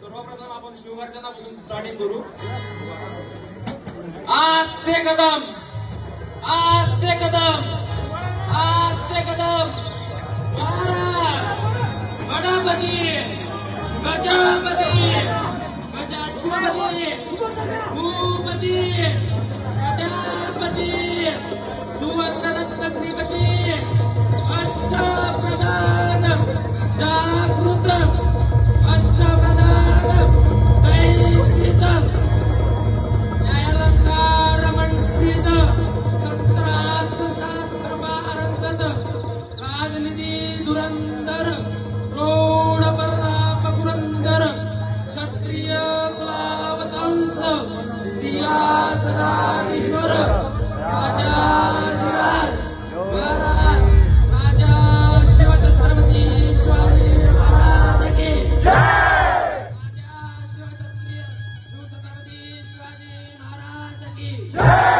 सर्वप्रथम आपण शिवगर्जनापासून स्टार्टिंग करू. आस्ते कदम, आस्ते कदम, आस्ते कदम. गणपती, गजापती, गजाश्वपती, भूपती, प्रजापती, सुवर्णरत्नग्निपती, अष्टप्रधान जागृत, अष्टप्रधान दैशित, न्यायालंकार मंडित, शस्त्रास्त्र शास्त्र पारंगत, राजनिधी धुरंधर, प्रौढ प्रताप पुरंदर, क्षत्रिय कुलावतंस, सिंहासनाधीश्वर, राजाधिराज, महाराज, राजा शिवछत्रपती शिवाजी महाराज की जय. राजा शिवछत्रपती शिवाजी महाराज की जय.